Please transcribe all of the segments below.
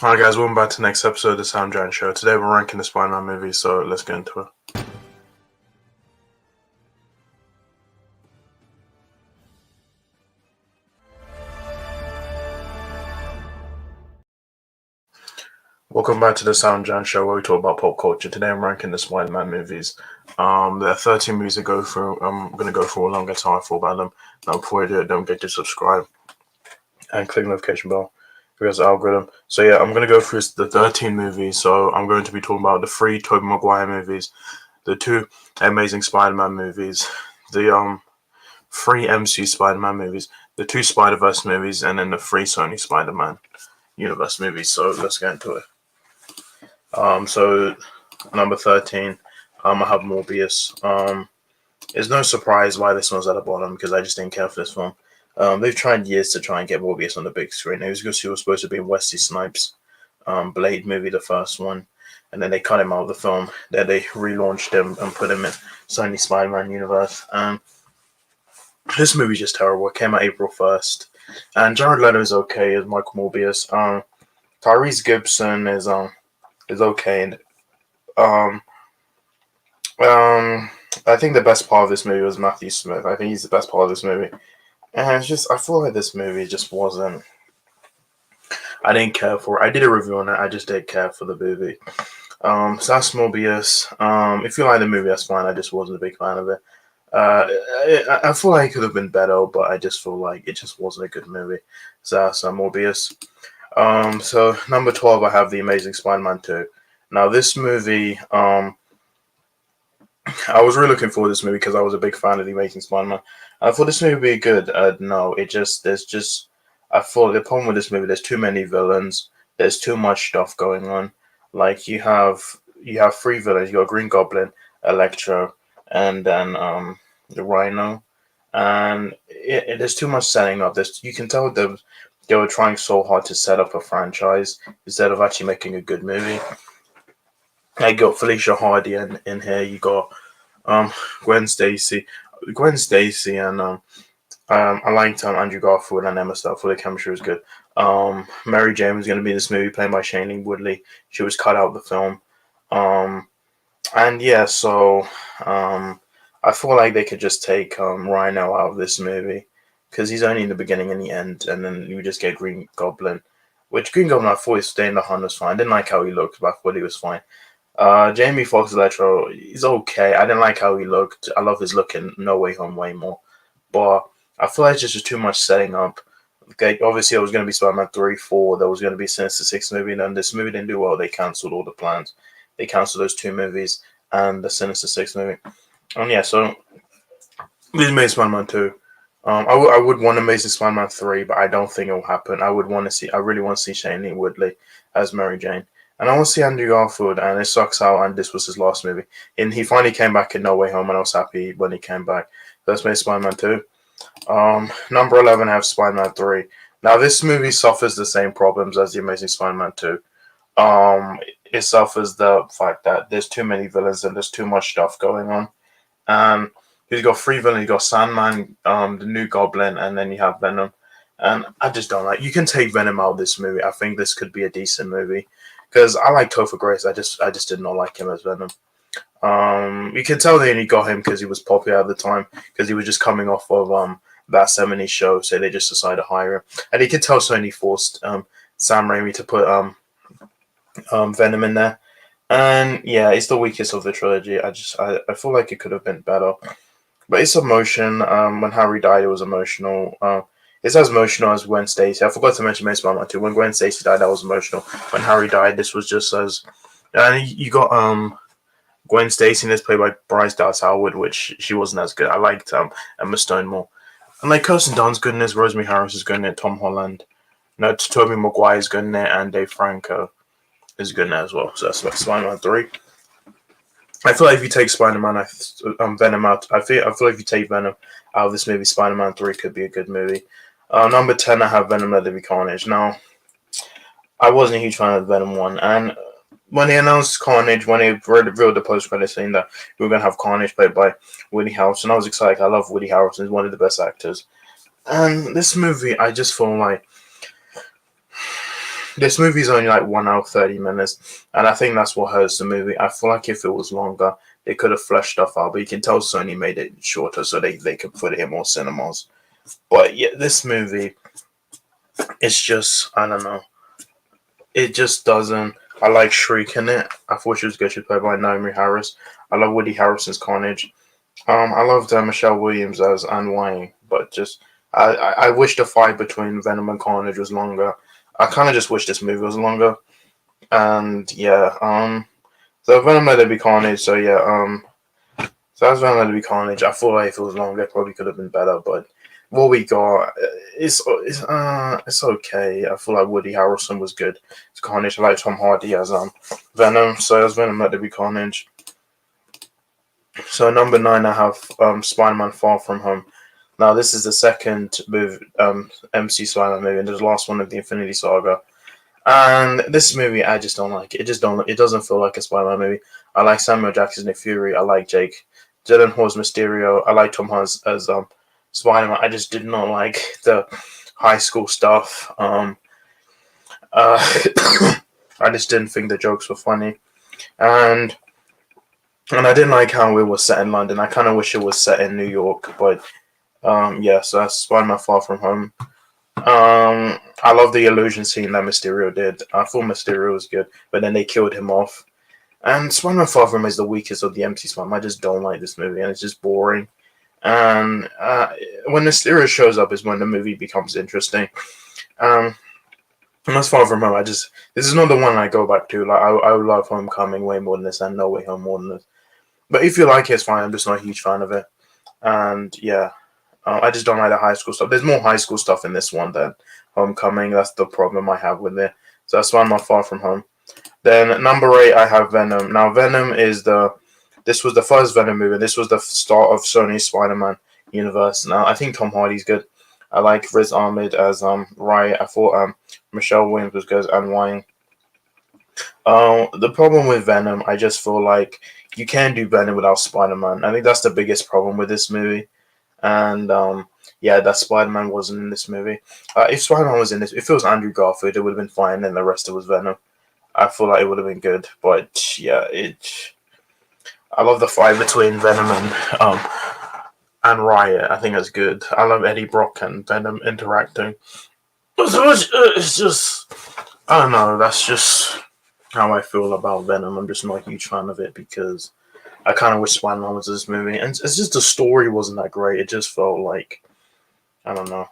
Alright guys, welcome back to the next episode of the SamDjanShow. Today we're ranking the Spider-Man movies, so let's get into it. Welcome back to the SamDjanShow, where we talk about pop culture. Today I'm ranking the Spider-Man movies. There are 13 movies to go through. I'm going to go through a longer time for about them. Now before I do it, don't forget to subscribe and click the notification bell because the algorithm. So yeah, I'm going to go through the 13 movies. So I'm going to be talking about the 3 Tobey Maguire movies, the 2 Amazing Spider-Man movies, the 3 MCU Spider-Man movies, the 2 Spider-Verse movies, and then the 3 Sony Spider-Man universe movies. So let's get into it. So number 13, I have Morbius. It's no surprise why this one's at the bottom because I just didn't care for this film. They've tried years to try and get Morbius on the big screen. It was supposed to be Wesley Snipes' Blade movie, the first one, and then they cut him out of the film. Then they relaunched him and put him in Sony Spider-Man universe. This movie's just terrible. It came out April 1st, and Jared Leto is okay as Michael Morbius. Tyrese Gibson is okay, and I think the best part of this movie was Matthew Smith. I think he's the best part of this movie. And it's just, I feel like this movie just wasn't. I didn't care for it. I did a review on it. I just didn't care for the movie. So that's Morbius. If you like the movie, that's fine. I just wasn't a big fan of it. I feel like it could have been better, but I just feel like it just wasn't a good movie. So that's Morbius. So number 12, I have The Amazing Spider-Man 2. Now this movie, I was really looking forward to this movie because I was a big fan of The Amazing Spider-Man. I thought this movie would be good. No, I thought the problem with this movie, there's too many villains. There's too much stuff going on. Like you have 3 villains. You got Green Goblin, Electro, and then the Rhino. And there's too much setting up. You can tell they were trying so hard to set up a franchise instead of actually making a good movie. You got Felicia Hardy in here. You got Gwen Stacy, and I liked Andrew Garfield and Emma Stone. For the chemistry was good. Mary Jane was going to be in this movie, played by Shailene Woodley. She was cut out of the film. And yeah, so I feel like they could just take Rhino out of this movie because he's only in the beginning and the end, and then you just get Green Goblin. Which Green Goblin, I thought his stay in the hunt was fine. I didn't like how he looked, but I thought he was fine. Jamie Foxx Electro, he's okay. I didn't like how he looked. I love his look in No Way Home way more. But I feel like it's just too much setting up. Okay, obviously it was going to be Spider-Man 3, 4. There was going to be Sinister 6 movie, and then this movie didn't do well. They cancelled all the plans. They cancelled those 2 movies and the Sinister 6 movie. And yeah, so this made Spider-Man 2. I would want Amazing Spider-Man 3, but I don't think it will happen. I really want to see Shailene Woodley as Mary Jane. And I want to see Andrew Garfield, and it sucks out, and this was his last movie. And he finally came back in No Way Home, and I was happy when he came back. That's made Spider-Man 2. Number 11, I have Spider-Man 3. Now, this movie suffers the same problems as The Amazing Spider-Man 2. It suffers the fact that there's too many villains and there's too much stuff going on. He's got 3 villains. You got Sandman, the New Goblin, and then you have Venom. And I just don't like. You can take Venom out of this movie. I think this could be a decent movie because I like Topher Grace. I just did not like him as Venom. You can tell they only got him because he was popular at the time because he was just coming off of that 70s show, so they just decided to hire him. And you can tell Sony forced Sam Raimi to put Venom in there. And yeah, it's the weakest of the trilogy. I feel like it could have been better. But it's emotion. When Harry died, it was emotional. It's as emotional as Gwen Stacy. I forgot to mention Mace Spider-Man 2. When Gwen Stacy died, that was emotional. When Harry died, this was just as... And you got Gwen Stacy in this, played by Bryce Dallas Howard, which she wasn't as good. I liked Emma Stone more. And like Kirsten Dunst's good in this, Rosemary Harris is good in it, Tom Holland. No, Tobey Maguire is good in it, and Dave Franco is good in it as well. So that's Spider-Man 3. I feel like if you take Spider-Man, Venom out. I feel like if you take Venom out of this movie, Spider-Man 3 could be a good movie. Number 10, I have Venom: Let There Be Carnage. Now, I wasn't a huge fan of Venom 1, and when they announced Carnage, when they revealed the post-credit scene that we were going to have Carnage played by Woody Harrelson, I was excited. I love Woody Harrelson. He's one of the best actors. And this movie, I just feel like This movie's only like 1 hour 30 minutes, and I think that's what hurts the movie. I feel like if it was longer, they could have fleshed stuff out, but you can tell Sony made it shorter so they could put it in more cinemas. But yeah, this movie, it's just, I don't know, it just doesn't. I like Shriek in it. I thought she was good. She was played by Naomi Harris. I love Woody Harrelson's Carnage. I loved Michelle Williams as Anne Wang, but just I wish the fight between Venom and Carnage was longer. I kind of just wish this movie was longer. And yeah, so Venom Let There Be Carnage. So yeah, so that's Venom Let There Be Carnage. I feel like if it was longer, it probably could have been better. But what we got it's okay. I feel like Woody Harrelson was good. It's Carnage. I like Tom Hardy as Venom. So that's Venom Let There Be Carnage. So number 9, I have Spider-Man: Far From Home. Now this is the second movie, MC Spider-Man movie, and the last one of the Infinity Saga. And this movie, I just don't like it. It doesn't feel like a Spider-Man movie. I like Samuel Jackson's Nick Fury. I like Jake Gyllenhaal's Mysterio. I like Tom Holland as Spider-Man. I just did not like the high school stuff. I just didn't think the jokes were funny, and I didn't like how it was set in London. I kind of wish it was set in New York, but yeah. So that's Spider-Man: Far From Home. I love the illusion scene that Mysterio did. I thought Mysterio was good, but then they killed him off. And Spider-Man: Far From Home is the weakest of the MC Spider-Man. I just don't like this movie, and it's just boring. And when Mysterio shows up is when the movie becomes interesting. And that's Far From Home. This is not the one I go back to. Like I love Homecoming way more than this, and No Way Home more than this. But if you like it, it's fine. I'm just not a huge fan of it. And yeah. I just don't like the high school stuff. There's more high school stuff in this one than Homecoming. That's the problem I have with it. So that's why I'm not Far From Home. Then number 8, I have Venom. Now Venom this was the first Venom movie. This was the start of Sony's Spider-Man universe. Now I think Tom Hardy's good. I like Riz Ahmed as Riot. I thought Michelle Williams was good as Anne Wang. The problem with Venom, I just feel like you can't do Venom without Spider-Man. I think that's the biggest problem with this movie. And yeah, that Spider-Man wasn't in this movie. If Spider-Man was in this, if it was Andrew Garfield, it would have been fine, and the rest of it was Venom. I feel like it would have been good, but yeah, I love the fight between Venom and Riot. I think it's good. I love Eddie Brock and Venom interacting. It's just, I don't know. That's just how I feel about Venom. I'm just not a huge fan of it because I kind of wish Spider-Man was in this movie. And it's just the story wasn't that great. It just felt like, I don't know.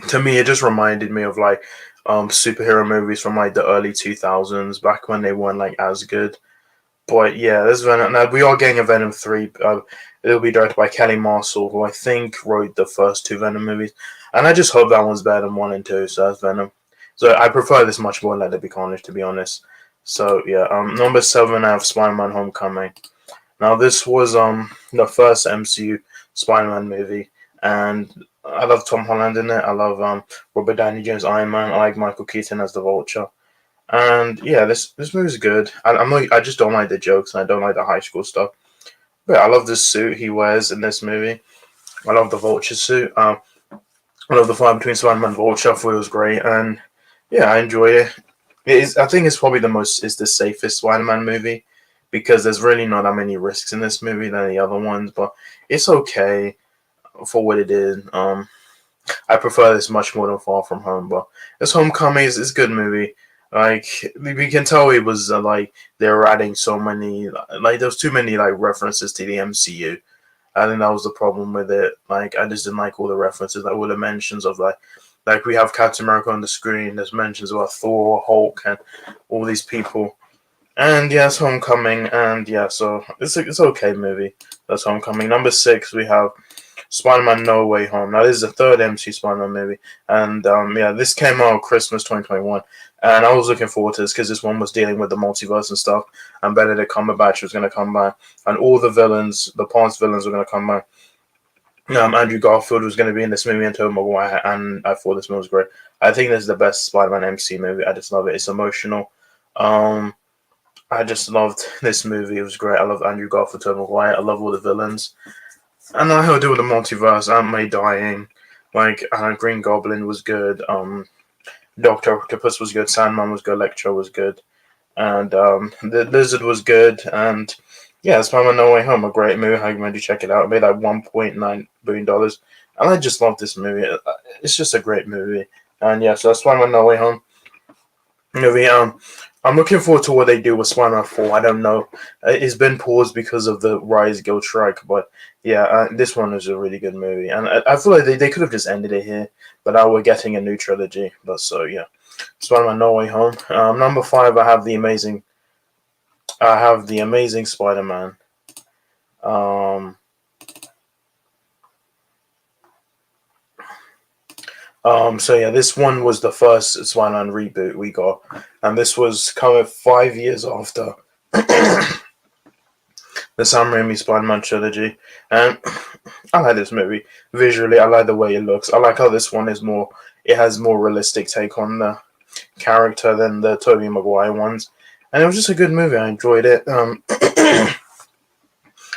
To me, it just reminded me of like superhero movies from like the early 2000s, back when they weren't like as good. But yeah, there's Venom. Now, we are getting a Venom 3. It'll be directed by Kelly Marshall, who I think wrote the first 2 Venom movies. And I just hope that one's better than 1 and 2, so that's Venom. So I prefer this much more than Let There Be Carnage, to be honest. So yeah, number 7, I have Spider-Man: Homecoming. Now this was the first MCU Spider-Man movie, and I love Tom Holland in it. I love Robert Downey Jr. Iron Man. I like Michael Keaton as the Vulture. And yeah, this movie's good. I just don't like the jokes, and I don't like the high school stuff. But I love the suit he wears in this movie. I love the Vulture suit. I love the fight between Spider-Man and Vulture. I thought it was great, and yeah, I enjoy it. I think it's probably the safest Spider-Man movie, because there's really not that many risks in this movie than the other ones, but it's okay for what it is. I prefer this much more than Far From Home, but this Homecoming is a good movie. Like, we can tell it was like they were adding so many, like there was too many like references to the MCU. I think that was the problem with it. Like, I just didn't like all the references, like all the mentions of like we have Captain America on the screen. There's mentions about Thor, Hulk, and all these people. And yeah, it's Homecoming, and yeah, so it's okay movie. That's Homecoming. Number 6, we have Spider-Man: No Way Home. Now this is the third MC Spider-Man movie, and yeah, this came out Christmas 2021, and I was looking forward to this because this one was dealing with the multiverse and stuff, and Benedict Cumberbatch was going to come back, and all the villains, the past villains, were going to come back. Andrew Garfield was going to be in this movie, and Tobey Maguire, and I thought this movie was great. I think this is the best Spider-Man MC movie. I just love it. It's emotional. I just loved this movie. It was great. I love Andrew Garfield, Tobey Maguire. I love all the villains. And I heard do with the multiverse. Aunt May dying. Like, Green Goblin was good. Doctor Octopus was good. Sandman was good. Electro was good. And the Lizard was good. And yeah, Spider-Man No Way Home, a great movie. I recommend you check it out. It made like $1.9 billion, and I just love this movie. It's just a great movie. And yeah, so that's Spider-Man No Way Home movie. I'm looking forward to what they do with Spider-Man 4. I don't know. It's been paused because of the Rise Guild strike, but yeah, this one is a really good movie, and I feel like they could have just ended it here, but now we're getting a new trilogy. But so yeah, Spider-Man No Way Home. Number five, I have the Amazing Spider-Man. Um, so yeah, this one was the first Spider-Man reboot we got, and this was coming 5 years after the Sam Raimi Spider-Man trilogy. And I like this movie visually. I like the way it looks. I like how this one is more. It has more realistic take on the character than the Tobey Maguire ones, and it was just a good movie. I enjoyed it. I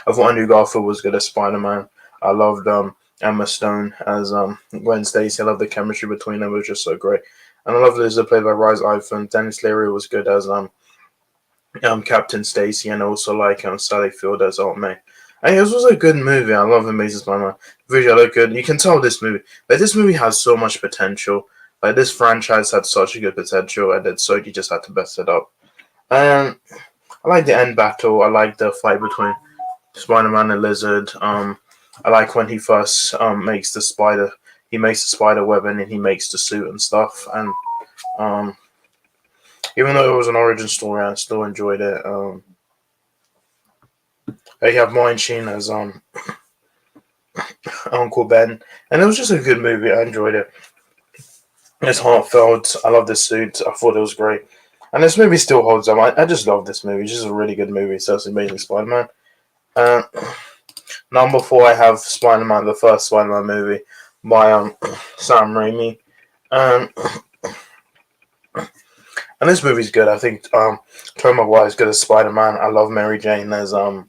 thought Andrew Garfield was good as Spider-Man. I loved Emma Stone as Gwen Stacy. I love the chemistry between them. It was just so great. And I love Lizard played by Rise Ivan. Dennis Leary was good as Captain Stacy, and also like Sally Field as Aunt May. And this was a good movie. I love Amazing Spider-Man. Visually look good. You can tell this movie has so much potential. Like this franchise had such a good potential, and then Sony just had to mess it up. And I like the end battle. I like the fight between Spider-Man and Lizard. I like when he first makes the spider. He makes the spider web and then he makes the suit and stuff. And even though it was an origin story, I still enjoyed it. You have Martin Sheen as Uncle Ben, and it was just a good movie. I enjoyed it. It's heartfelt. I love this suit. I thought it was great. And this movie still holds up. I just love this movie. It's just a really good movie. So it's Amazing Spider-Man. Uh, Number four, I have Spider-Man, the first Spider-Man movie by Sam Raimi. Um, and this movie's good. I think Tobey Maguire is good as Spider-Man. I love Mary Jane as I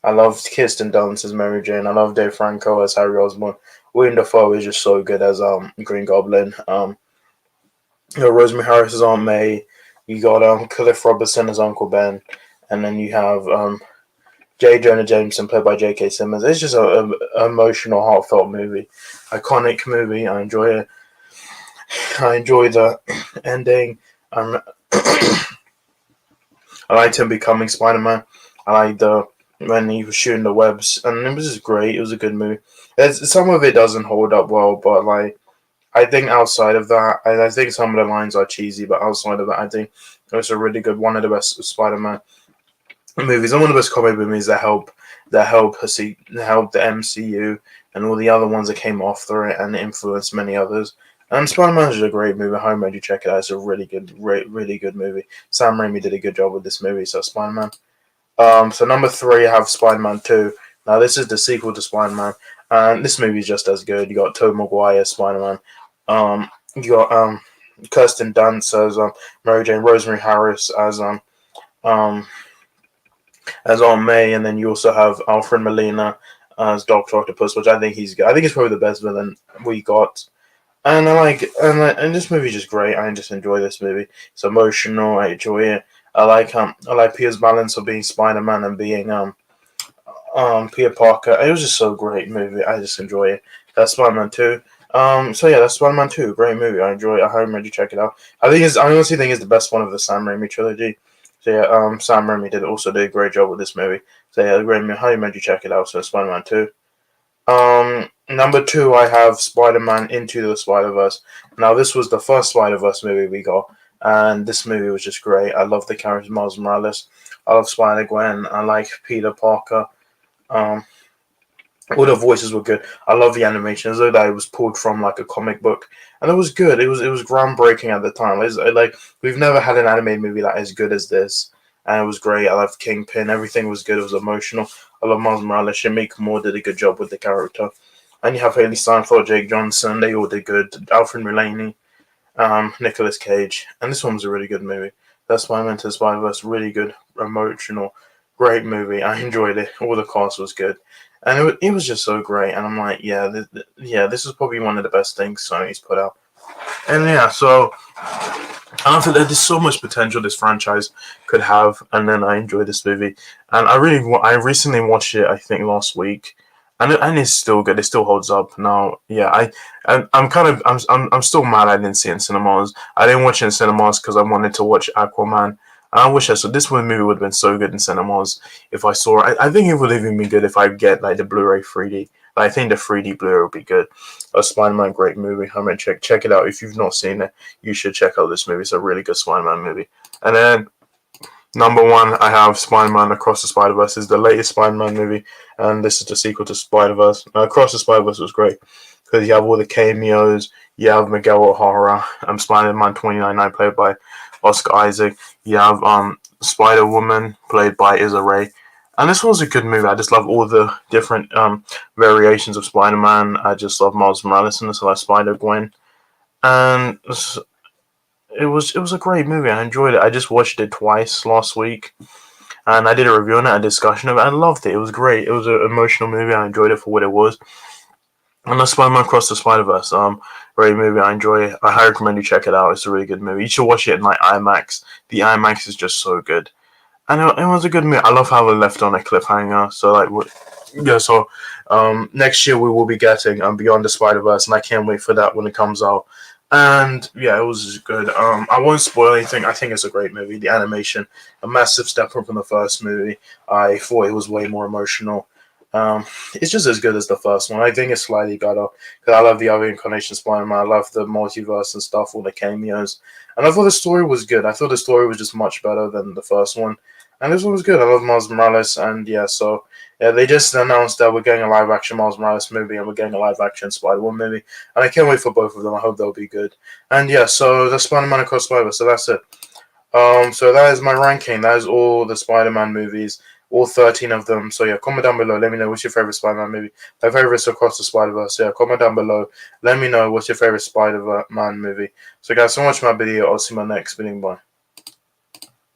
love Kirsten Dunst as Mary Jane. I love Dave Franco as Harry Osborn. William Dafoe is just so good as Green Goblin. Rosemary Harris as Aunt May. You got Cliff Robertson as Uncle Ben, and then you have J. Jonah Jameson played by J.K. Simmons. It's just an emotional, heartfelt movie, iconic movie. I enjoy it. I enjoy the ending. I liked him becoming Spider-Man. I liked when he was shooting the webs, and it was just great. It was a good movie. Some of it doesn't hold up well, but like I think outside of that, I think some of the lines are cheesy, but outside of that, I think it's a really good one of the best Spider-Man movies. And one of the best comic movies that help the MCU and all the other ones that came after it and influenced many others. And Spider-Man is a great movie. I recommend you check it out. It's a really good, really good movie. Sam Raimi did a good job with this movie. So Spider-Man. So number three, I have Spider-Man 2. Now this is the sequel to Spider-Man, and this movie is just as good. You got Tobey Maguire as Spider-Man. You got Kirsten Dunst as Mary Jane, Rosemary Harris um as Aunt May, and then you also have Alfred Molina as Doctor Octopus, which I think he's good. I think he's probably the best villain we got. And and this movie is just great. I just enjoy this movie. It's emotional. I enjoy it. I like Peter's balance of being Spider-Man and being Peter Parker. It was just so great movie. I just enjoy it. That's Spider-Man 2. So yeah, that's Spider-Man 2. Great movie. I enjoy it. I highly recommend you check it out. I honestly think it's the best one of the Sam Raimi trilogy. So yeah, Sam Raimi did a great job with this movie. So yeah, great movie. Highly recommend you check it out. So Spider-Man 2. Number two, I have Spider-Man Into the Spider-Verse. Now, this was the first Spider-Verse movie we got, and this movie was just great. I love the character Miles Morales. I love Spider-Gwen. I like Peter Parker. Um, all the voices were good. I love the animation, as though that it was pulled from like a comic book, and it was good. It was groundbreaking at the time. Like we've never had an animated movie that as good as this, and it was great. I loved Kingpin. Everything was good. It was emotional. I love Miles Morales. Shamik Moore did a good job with the character. And you have Haley Steinfeld, Jake Johnson. They all did good. Alfred Mullaney, Nicolas Cage. And this one was a really good movie. That's why I went to Spider-Verse. Really good, emotional, great movie. I enjoyed it. All the cast was good. And it was just so great. And I'm like, this is probably one of the best things Sony's put out. And yeah, so I don't feel that there's so much potential this franchise could have, and then I enjoy this movie, and I recently watched it, I think last week, and it's still good. It still holds up now. Yeah, I'm kind of I'm still mad I didn't see it in cinemas. I didn't watch it in cinemas because I wanted to watch Aquaman. And I wish I saw this movie would have been so good in cinemas if I saw it. I think it would have even been good if I get like the Blu-ray 3D. I think the 3D Blu-ray would be good. A Spider-Man, great movie. I mean, check it out if you've not seen it. You should check out this movie. It's a really good Spider-Man movie. And then number one, I have Spider-Man Across the Spider-Verse. Is the latest Spider-Man movie, and this is the sequel to Spider-Verse. Across the Spider-Verse was great because you have all the cameos. You have Miguel O'Hara, Spider-Man 2099 played by Oscar Isaac. You have Spider-Woman played by Issa Rae. And this was a good movie. I just love all the different variations of Spider-Man. I just love Miles Morales and this, I like Spider-Gwen. And it was a great movie. I enjoyed it. I just watched it twice last week, and I did a review on it, a discussion of it. I loved it. It was great. It was an emotional movie. I enjoyed it for what it was. And the Spider-Man Across the Spider-Verse, great movie. I enjoy it. I highly recommend you check it out. It's a really good movie. You should watch it in like IMAX. The IMAX is just so good, and it was a good movie. I love how they left on a cliffhanger. So like, yeah. So next year we will be getting Beyond the Spider-Verse, and I can't wait for that when it comes out. And yeah, it was good. I won't spoil anything. I think it's a great movie. The animation, a massive step up from the first movie. I thought it was way more emotional. It's just as good as the first one. I think it's slightly better because I love the other incarnation Spider-Man. I love the multiverse and stuff, all the cameos, and I thought the story was good. I thought the story was just much better than the first one, and this one was good. I love Miles Morales, and yeah, so yeah, they just announced that we're getting a live-action Miles Morales movie and we're getting a live-action Spider-Man movie, and I can't wait for both of them. I hope they'll be good. And yeah, so the Spider-Man Across Spider-Verse. So that's it. So that is my ranking. That is all the Spider-Man movies, all 13 of them. So yeah, comment down below. Let me know what's your favorite Spider-Man movie. My favorite is Across the Spider-Verse. So yeah, comment down below. Let me know what's your favorite Spider-Man movie. So guys, so much for my video. I'll see you in my next video. Bye.